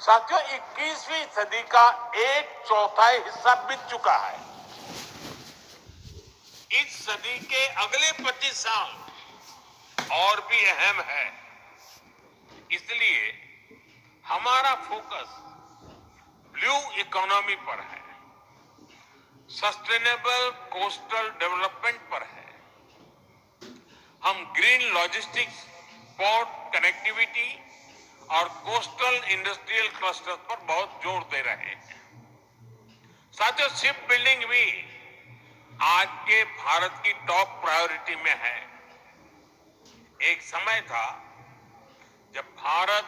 साथियों, 21वीं सदी का एक चौथाई हिस्सा बीत चुका है। इस सदी के अगले 25 साल और भी अहम है। इसलिए हमारा फोकस ब्लू इकोनॉमी पर है, सस्टेनेबल कोस्टल डेवलपमेंट पर है। हम ग्रीन लॉजिस्टिक्स, पोर्ट कनेक्टिविटी और कोस्टल इंडस्ट्रियल क्लस्टर पर बहुत जोर दे रहे हैं। साथियों, शिप बिल्डिंग भी आज के भारत की टॉप प्रायोरिटी में है। एक समय था जब भारत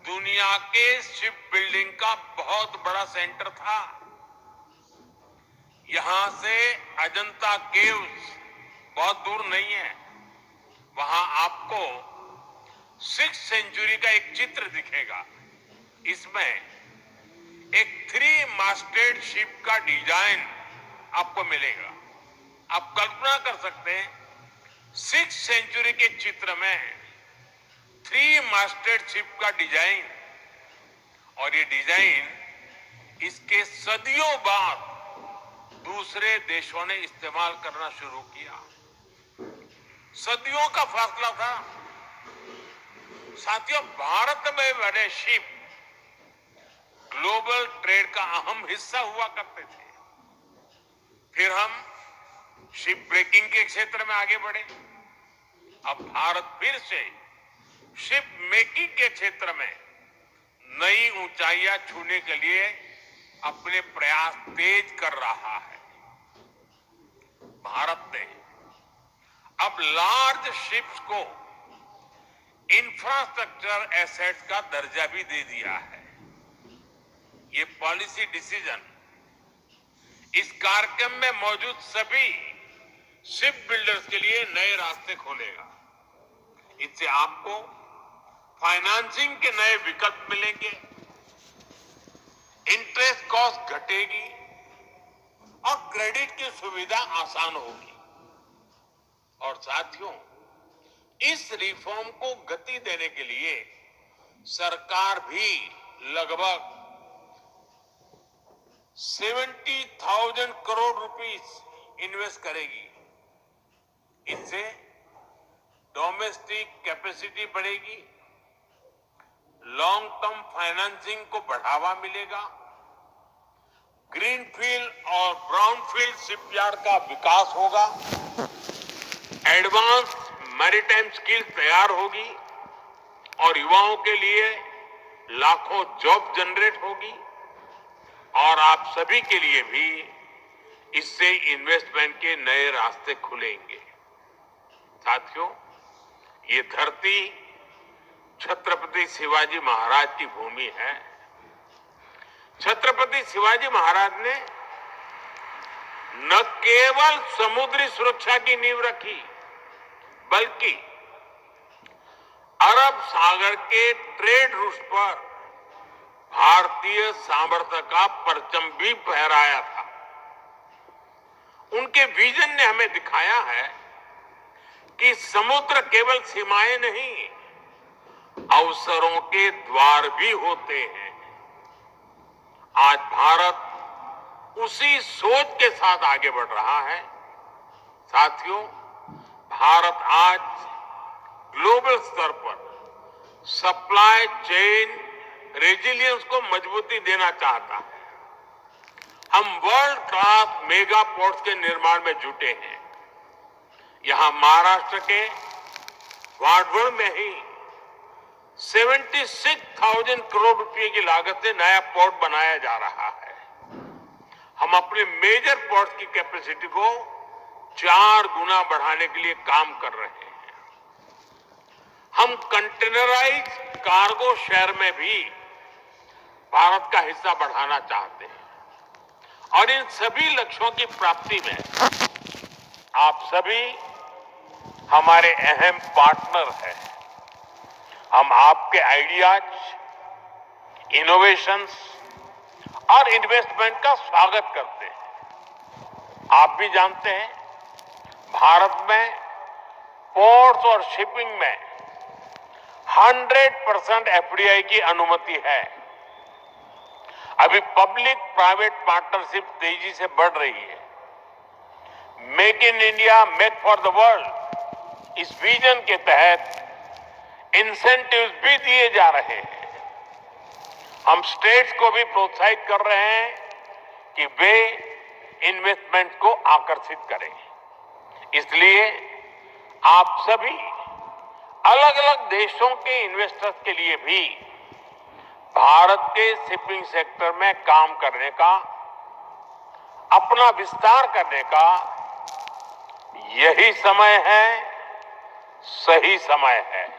दुनिया के शिप बिल्डिंग का बहुत बड़ा सेंटर था। यहां से अजंता केव्स बहुत दूर नहीं है। वहां आपको 6th सेंचुरी का एक चित्र दिखेगा। इसमें एक 3-masted शिप का डिजाइन आपको मिलेगा। आप कल्पना कर सकते हैं, 6th सेंचुरी के चित्र में 3-masted शिप का डिजाइन, और ये डिजाइन इसके सदियों बाद दूसरे देशों ने इस्तेमाल करना शुरू किया। सदियों का फासला था। साथियों, भारत में बने शिप ग्लोबल ट्रेड का अहम हिस्सा हुआ करते थे। फिर हम शिप ब्रेकिंग के क्षेत्र में आगे बढ़े। अब भारत फिर से शिप मेकिंग के क्षेत्र में नई ऊंचाइयां छूने के लिए अपने प्रयास तेज कर रहा है। भारत ने अब लार्ज शिप्स को इंफ्रास्ट्रक्चर एसेट्स का दर्जा भी दे दिया है। ये पॉलिसी डिसीजन इस कार्यक्रम में मौजूद सभी शिप बिल्डर्स के लिए नए रास्ते खोलेगा। इससे आपको फाइनेंसिंग के नए विकल्प मिलेंगे, इंटरेस्ट कॉस्ट घटेगी और क्रेडिट की सुविधा आसान होगी। और साथियों, इस रिफॉर्म को गति देने के लिए सरकार भी लगभग 70,000 करोड़ रुपीस इन्वेस्ट करेगी। इससे डोमेस्टिक कैपेसिटी बढ़ेगी, लॉन्ग टर्म फाइनेंसिंग को बढ़ावा मिलेगा, ग्रीनफील्ड और ब्राउनफील्ड शिपयार्ड का विकास होगा, एडवांस मैरीटाइम स्किल तैयार होगी और युवाओं के लिए लाखों जॉब जनरेट होगी, और आप सभी के लिए भी इससे इन्वेस्टमेंट के नए रास्ते खुलेंगे। साथियों, ये धरती छत्रपति शिवाजी महाराज की भूमि है। छत्रपति शिवाजी महाराज ने न केवल समुद्री सुरक्षा की नींव रखी, बल्कि अरब सागर के ट्रेड रूट पर भारतीय सामर्थ्य का परचम भी फहराया था। उनके विजन ने हमें दिखाया है कि समुद्र केवल सीमाएं नहीं, अवसरों के द्वार भी होते हैं। आज भारत उसी सोच के साथ आगे बढ़ रहा है। साथियों, भारत आज ग्लोबल स्तर पर सप्लाई चेन रेजिलियंस को मजबूती देना चाहता है। हम वर्ल्ड क्लास मेगा पोर्ट्स के निर्माण में जुटे हैं। यहां महाराष्ट्र के वाडवड़ में ही 76,000 करोड़ रुपए की लागत से नया पोर्ट बनाया जा रहा है। हम अपने मेजर पोर्ट की कैपेसिटी को 4 गुना बढ़ाने के लिए काम कर रहे हैं। हम कंटेनराइज कार्गो शेयर में भी भारत का हिस्सा बढ़ाना चाहते हैं, और इन सभी लक्ष्यों की प्राप्ति में आप सभी हमारे अहम पार्टनर हैं। हम आपके आइडियाज, इनोवेशंस और इन्वेस्टमेंट का स्वागत करते हैं। आप भी जानते हैं, भारत में पोर्ट्स और शिपिंग में 100% एफडीआई की अनुमति है। अभी पब्लिक प्राइवेट पार्टनरशिप तेजी से बढ़ रही है। Make in India, make for the world, इस विजन के तहत इंसेंटिव्स भी दिए जा रहे हैं। हम स्टेट्स को भी प्रोत्साहित कर रहे हैं कि वे इन्वेस्टमेंट को आकर्षित करें। इसलिए आप सभी अलग अलग देशों के इन्वेस्टर्स के लिए भी भारत के शिपिंग सेक्टर में काम करने का, अपना विस्तार करने का यही समय है, सही समय है।